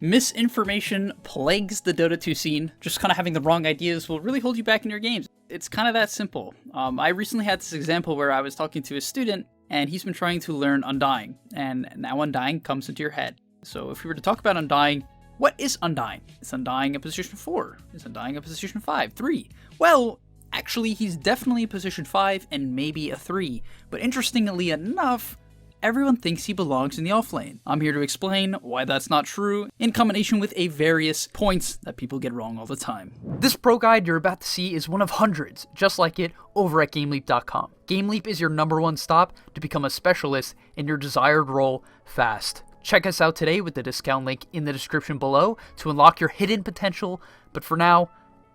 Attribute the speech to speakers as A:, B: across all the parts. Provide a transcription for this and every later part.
A: Misinformation plagues the Dota 2 scene. Just kind of having the wrong ideas will really hold you back in your games. It's kind of that simple. I recently had this example where I was talking to a student, and he's been trying to learn Undying, and now Undying comes into your head. So if we were to talk about Undying, what is Undying? Is Undying a position 4? Is Undying a position 5, 3? Well, actually, he's definitely a position 5 and maybe a 3. But interestingly enough, everyone thinks he belongs in the off lane. I'm here to explain why that's not true, in combination with various points that people get wrong all the time. This pro guide you're about to see is one of hundreds, just like it, over at gameleap.com. Gameleap is your #1 stop to become a specialist in your desired role fast. Check us out today with the discount link in the description below to unlock your hidden potential, but for now,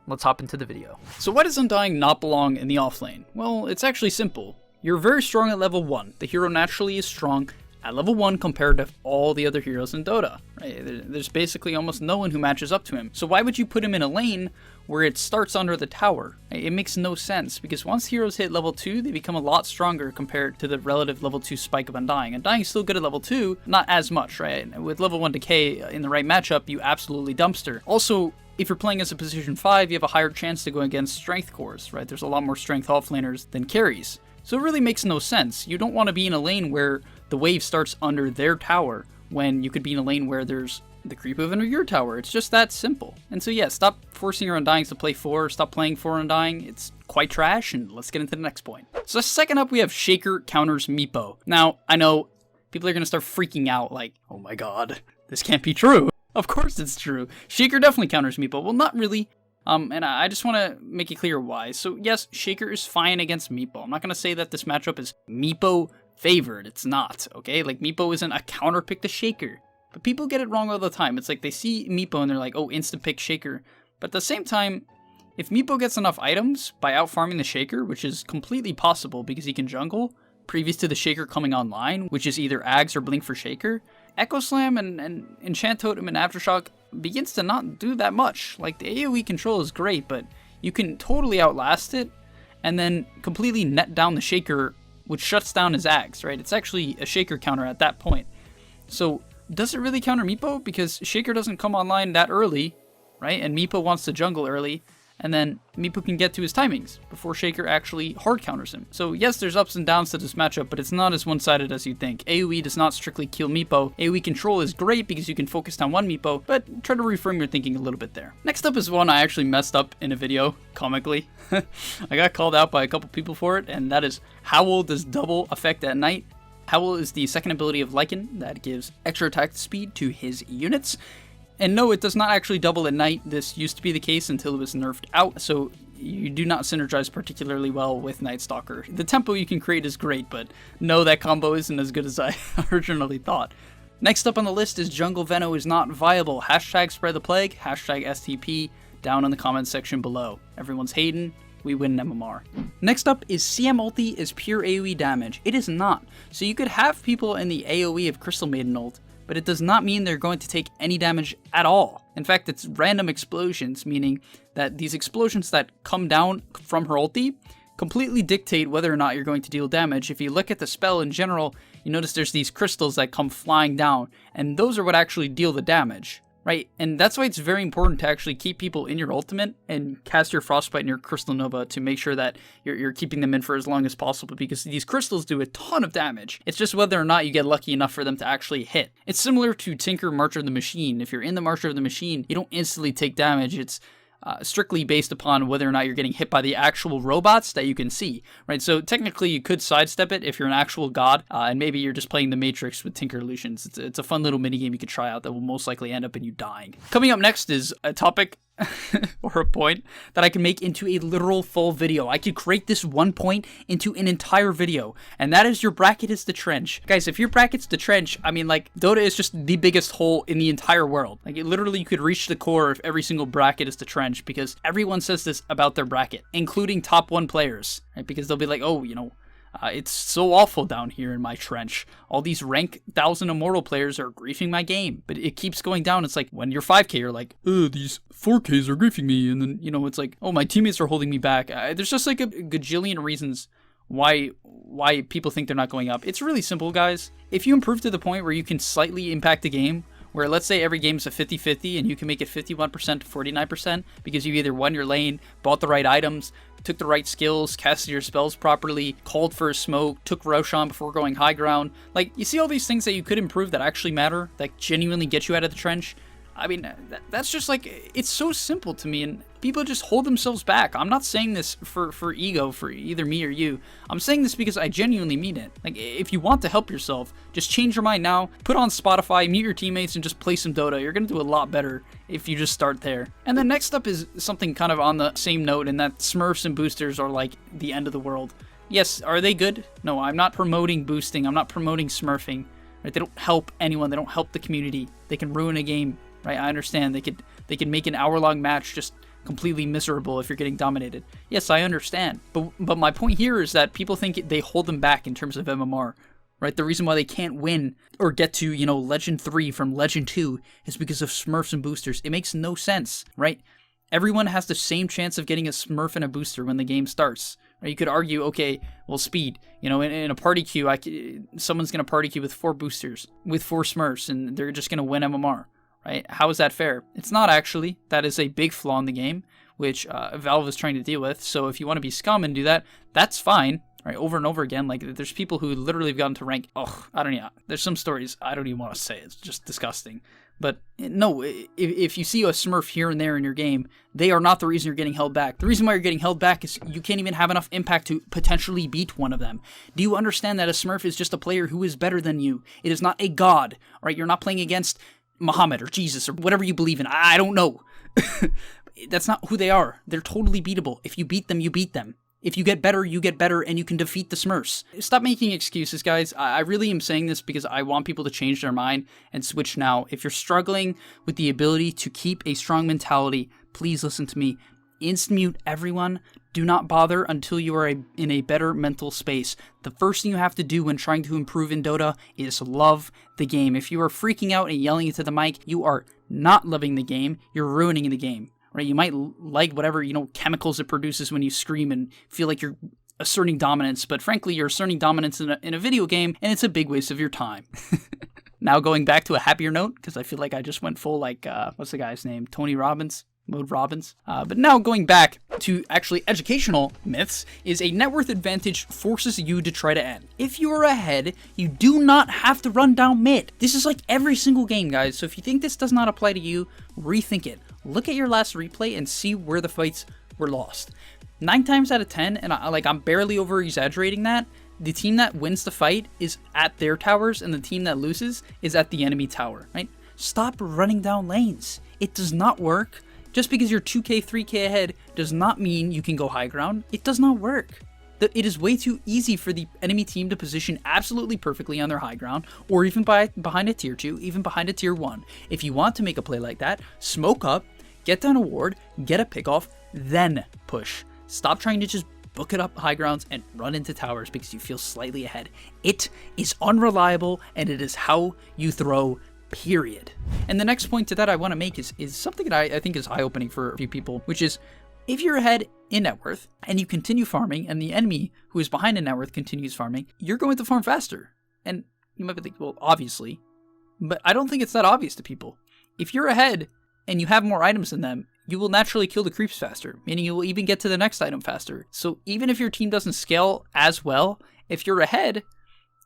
A: let's hop into the video. So why does Undying not belong in the off lane? Well, it's actually simple. You're very strong at level 1. The hero naturally is strong at level 1 compared to all the other heroes in Dota. Right? There's basically almost no one who matches up to him. So why would you put him in a lane where it starts under the tower? It makes no sense, because once heroes hit level 2, they become a lot stronger compared to the relative level 2 spike of Undying. Undying is still good at level 2, not as much, right? With level 1 decay in the right matchup, you absolutely dumpster. Also, if you're playing as a position 5, you have a higher chance to go against strength cores, right? There's a lot more strength offlaners than carries. So it really makes no sense. You don't want to be in a lane where the wave starts under their tower when you could be in a lane where there's the creep wave under your tower. It's just that simple. And so yeah, stop forcing your Undyings to play 4, stop playing 4 Undying. It's quite trash, and let's get into the next point. So second up, we have Shaker counters meepo. Now, I know people are going to start freaking out like, oh my god, this can't be true. Of course it's true. Shaker definitely counters meepo. Well, not really. And I just want to make it clear why. So yes, Shaker is fine against meepo. I'm not going to say that this matchup is meepo favored. It's not, okay? Like, meepo isn't a counter pick to Shaker. But people get it wrong all the time. It's like they see meepo and they're like, oh, instant pick Shaker. But at the same time, if meepo gets enough items by out farming the Shaker, which is completely possible because he can jungle, previous to the Shaker coming online, which is either Ags or Blink for Shaker, Echo Slam and Enchant Totem and Aftershock begins to not do that much. Like, the AoE control is great, but you can totally outlast it and then completely net down the Shaker, which shuts down his Ags, right? It's actually a Shaker counter at that point. So does it really counter meepo? Because Shaker doesn't come online that early, right? And meepo wants to jungle early, and then meepo can get to his timings before Shaker actually hard counters him. So yes, there's ups and downs to this matchup, but it's not as one-sided as you think. AoE does not strictly kill meepo. AoE control is great because you can focus down one meepo, but try to reframe your thinking a little bit there. Next up is one I actually messed up in a video, comically. I got called out by a couple people for it, and that is Howl does double effect at night. Howl is the second ability of Lycan that gives extra attack speed to his units. And no, it does not actually double at night. This used to be the case until it was nerfed out, so you do not synergize particularly well with Night Stalker. The tempo you can create is great, but no, that combo isn't as good as I originally thought. Next up on the list is Jungle Veno is not viable. Hashtag spread the plague, hashtag STP, down in the comments section below. Everyone's hating, we win an MMR. Next up is SIA Multi is pure AoE damage. It is not. So you could have people in the AoE of Crystal Maiden ult, but it does not mean they're going to take any damage at all. In fact, it's random explosions, meaning that these explosions that come down from her ulti completely dictate whether or not you're going to deal damage. If you look at the spell in general, you notice there's these crystals that come flying down, and those are what actually deal the damage, right? And that's why it's very important to actually keep people in your ultimate and cast your Frostbite and your Crystal Nova to make sure that you're keeping them in for as long as possible, because these crystals do a ton of damage. It's just whether or not you get lucky enough for them to actually hit. It's similar to Tinker March of the Machine. If you're in the March of the Machine, you don't instantly take damage. It's strictly based upon whether or not you're getting hit by the actual robots that you can see, right? So technically you could sidestep it if you're an actual god, and maybe you're just playing the Matrix with Tinker Illusions. It's a fun little minigame you could try out that will most likely end up in you dying. Coming up next is a topic or a point that I can make into a literal full video. I could create this one point into an entire video, and that is your bracket is the trench. Guys, if your bracket's the trench, I mean, like, Dota is just the biggest hole in the entire world. Like, literally you could reach the core if every single bracket is the trench, because everyone says this about their bracket, including top 1 players, right? Because they'll be like, oh, you know, it's so awful down here in my trench. All these rank 1000 immortal players are griefing my game. But it keeps going down. It's like when you're 5k, you're like, these 4ks are griefing me. And then, you know, it's like, oh, my teammates are holding me back. There's just like a gajillion reasons why people think they're not going up. It's really simple, guys. If you improve to the point where you can slightly impact the game where let's say every game's a 50-50 and you can make it 51% to 49% because you either won your lane, bought the right items, took the right skills, casted your spells properly, called for a smoke, took Roshan before going high ground. Like, you see all these things that you could improve that actually matter, that genuinely get you out of the trench? I mean, that's just like, it's so simple to me, and people just hold themselves back. I'm not saying this for ego, for either me or you. I'm saying this because I genuinely mean it. Like, if you want to help yourself, just change your mind now, put on Spotify, mute your teammates, and just play some Dota. You're going to do a lot better if you just start there. And then next up is something kind of on the same note, and that Smurfs and boosters are like the end of the world. Yes, are they good? No, I'm not promoting boosting. I'm not promoting smurfing. Right? They don't help anyone. They don't help the community. They can ruin a game. Right, I understand they could make an hour-long match just completely miserable if you're getting dominated. Yes, I understand. But my point here is that people think they hold them back in terms of MMR. Right? The reason why they can't win or get to, you know, Legend 3 from Legend 2 is because of Smurfs and boosters. It makes no sense, right? Everyone has the same chance of getting a Smurf and a booster when the game starts. Right? You could argue, okay, well, Speed, you know, in a party queue, someone's going to party queue with 4 boosters, with 4 Smurfs, and they're just going to win MMR. Right? How is that fair? It's not actually. That is a big flaw in the game, which Valve is trying to deal with. So if you want to be scum and do that, that's fine. Right? Over and over again. Like, there's people who literally have gotten to rank. Oh, I don't know. There's some stories I don't even want to say. It's just disgusting. But no, if you see a Smurf here and there in your game, they are not the reason you're getting held back. The reason why you're getting held back is you can't even have enough impact to potentially beat one of them. Do you understand that a Smurf is just a player who is better than you? It is not a god. Right? You're not playing against Muhammad or Jesus or whatever you believe in. I don't know. That's not who they are. They're totally beatable. If you beat them, you beat them. If you get better, and you can defeat the Smurfs. Stop making excuses, guys. I really am saying this because I want people to change their mind and switch now. If you're struggling with the ability to keep a strong mentality, please listen to me. Insta-mute everyone. Do not bother until you are in a better mental space. The first thing you have to do when trying to improve in Dota is love the game. If you are freaking out and yelling into the mic, you are not loving the game. You're ruining the game. Right? You might like whatever, you know, chemicals it produces when you scream and feel like you're asserting dominance, but frankly, you're asserting dominance in a video game, and it's a big waste of your time. Now going back to a happier note, because I feel like I just went full like, what's the guy's name? Tony Robbins? Mode Robbins. But now going back to actually educational myths is a net worth advantage forces you to try to end. If you are ahead, you do not have to run down mid. This is like every single game, guys. So if you think this does not apply to you, rethink it. Look at your last replay and see where the fights were lost. 9 times out of 10, and I'm barely over exaggerating that, the team that wins the fight is at their towers and the team that loses is at the enemy tower, right? Stop running down lanes. It does not work. Just because you're 2k, 3k ahead does not mean you can go high ground. It does not work. It is way too easy for the enemy team to position absolutely perfectly on their high ground, or even behind a tier 2, even behind a tier 1. If you want to make a play like that, smoke up, get down a ward, get a pick off, then push. Stop trying to just book it up high grounds and run into towers because you feel slightly ahead. It is unreliable, and it is how you throw, period. And the next point to that I want to make is something that I think is eye-opening for a few people, which is if you're ahead in net worth and you continue farming and the enemy who is behind in net worth continues farming, you're going to farm faster. And you might be thinking, well, obviously, but I don't think it's that obvious to people. If you're ahead and you have more items than them, you will naturally kill the creeps faster, meaning you will even get to the next item faster. So even if your team doesn't scale as well, if you're ahead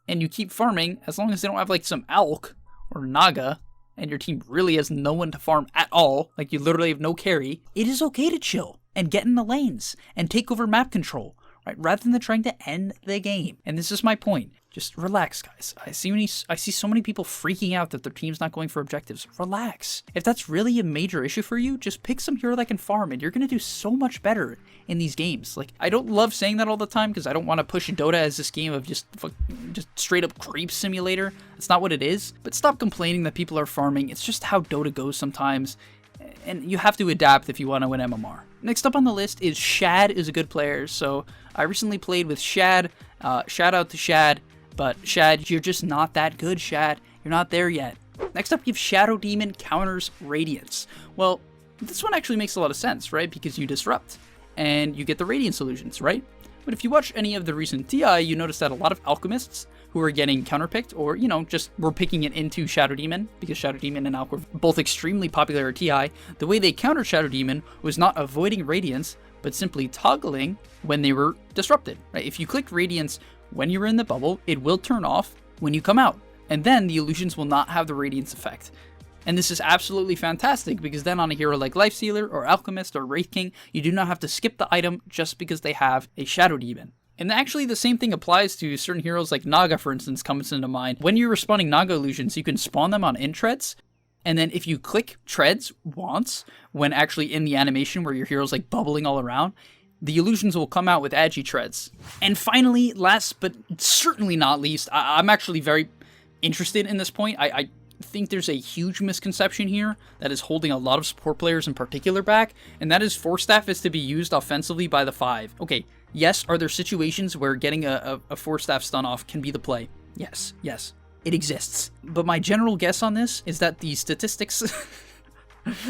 A: and you keep farming, as long as they don't have like some Alk or Naga, and your team really has no one to farm at all, like you literally have no carry, it is okay to chill and get in the lanes and take over map control, right? Rather than trying to end the game. And this is my point. Just relax, guys. I see so many people freaking out that their team's not going for objectives. Relax. If that's really a major issue for you, just pick some hero that can farm, and you're going to do so much better in these games. Like, I don't love saying that all the time because I don't want to push Dota as this game of just straight up creep simulator. That's not what it is. But stop complaining that people are farming. It's just how Dota goes sometimes. And you have to adapt if you want to win MMR. Next up on the list is Shad is a good player. So I recently played with Shad. Shout out to Shad. But Shad, you're just not that good, Shad. You're not there yet. Next up, you have Shadow Demon counters Radiance. Well, this one actually makes a lot of sense, right? Because you disrupt and you get the Radiance illusions, right? But if you watch any of the recent TI, you notice that a lot of alchemists who are getting counterpicked, or, just were picking it into Shadow Demon, because Shadow Demon and Alch were both extremely popular at TI, the way they countered Shadow Demon was not avoiding Radiance, but simply toggling when they were disrupted, right? If you click Radiance when you're in the bubble, it will turn off when you come out, and then the illusions will not have the Radiance effect. And this is absolutely fantastic, because then on a hero like Lifestealer or Alchemist or Wraith King, you do not have to skip the item just because they have a Shadow Demon. And actually the same thing applies to certain heroes like Naga, for instance, comes into mind. When you're respawning Naga illusions, you can spawn them on treads, and then if you click treads once, when actually in the animation where your hero's like bubbling all around, the illusions will come out with agi treads. And finally, last but certainly not least, I'm actually very interested in this point. I think there's a huge misconception here that is holding a lot of support players in particular back, and that is Force Staff is to be used offensively by the 5. Okay, yes, are there situations where getting a Force Staff stun off can be the play? Yes, it exists. But my general guess on this is that the statistics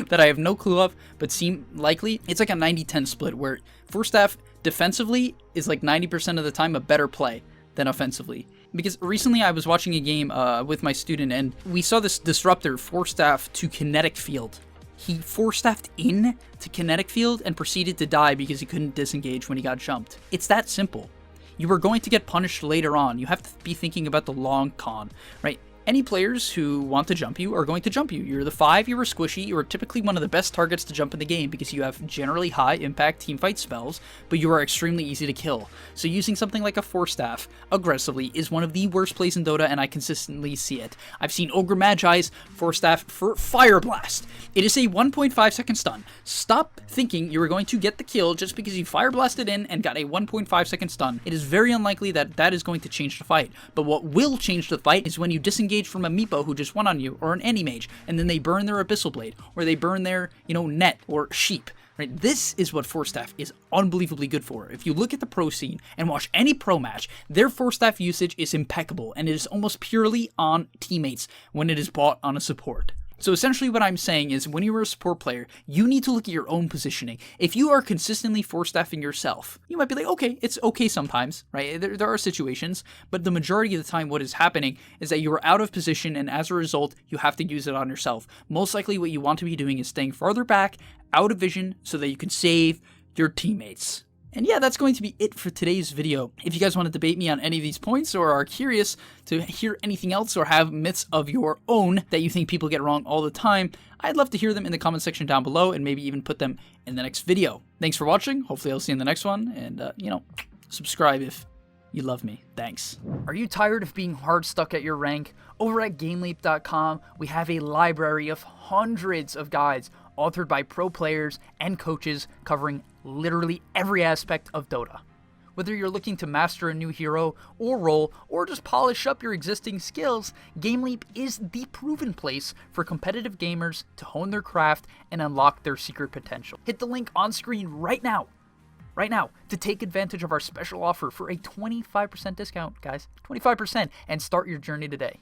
A: that I have no clue of, but seem likely, it's like a 90-10 split, where Force Staff defensively is like 90% of the time a better play than offensively. Because recently I was watching a game with my student, and we saw this disruptor Force Staff to Kinetic Field. He Force Staffed in to Kinetic Field and proceeded to die because he couldn't disengage when he got jumped. It's that simple. You are going to get punished later on. You have to be thinking about the long con, right? Any players who want to jump you are going to jump you. You're the 5, you're a squishy, you're typically one of the best targets to jump in the game because you have generally high impact teamfight spells, but you are extremely easy to kill. So using something like a Force Staff aggressively is one of the worst plays in Dota, and I consistently see it. I've seen Ogre Magi's Force Staff for Fire Blast. It is a 1.5 second stun. Stop thinking you are going to get the kill just because you Fire Blasted in and got a 1.5 second stun. It is very unlikely that that is going to change the fight, but what will change the fight is when you disengage from a meepo who just won on you, or an anti-mage, and then they burn their Abyssal Blade, or they burn their, net, or sheep, right? This is what Force Staff is unbelievably good for. If you look at the pro scene and watch any pro match, their Force Staff usage is impeccable, and it is almost purely on teammates when it is bought on a support. So essentially what I'm saying is, when you're a support player, you need to look at your own positioning. If you are consistently Force Staffing yourself, you might be like, okay, it's okay sometimes, right? There are situations, but the majority of the time what is happening is that you are out of position, and as a result, you have to use it on yourself. Most likely what you want to be doing is staying farther back, out of vision, so that you can save your teammates. And yeah, that's going to be it for today's video. If you guys want to debate me on any of these points, or are curious to hear anything else, or have myths of your own that you think people get wrong all the time, I'd love to hear them in the comment section down below, and maybe even put them in the next video. Thanks for watching. Hopefully I'll see you in the next one, and subscribe if you love me. Thanks. Are you tired of being hard stuck at your rank? Over at gameleap.com, we have a library of hundreds of guides authored by pro players and coaches covering literally every aspect of Dota. Whether you're looking to master a new hero or role, or just polish up your existing skills, GameLeap is the proven place for competitive gamers to hone their craft and unlock their secret potential. Hit the link on screen right now, to take advantage of our special offer for a 25% discount, guys, 25%, and start your journey today.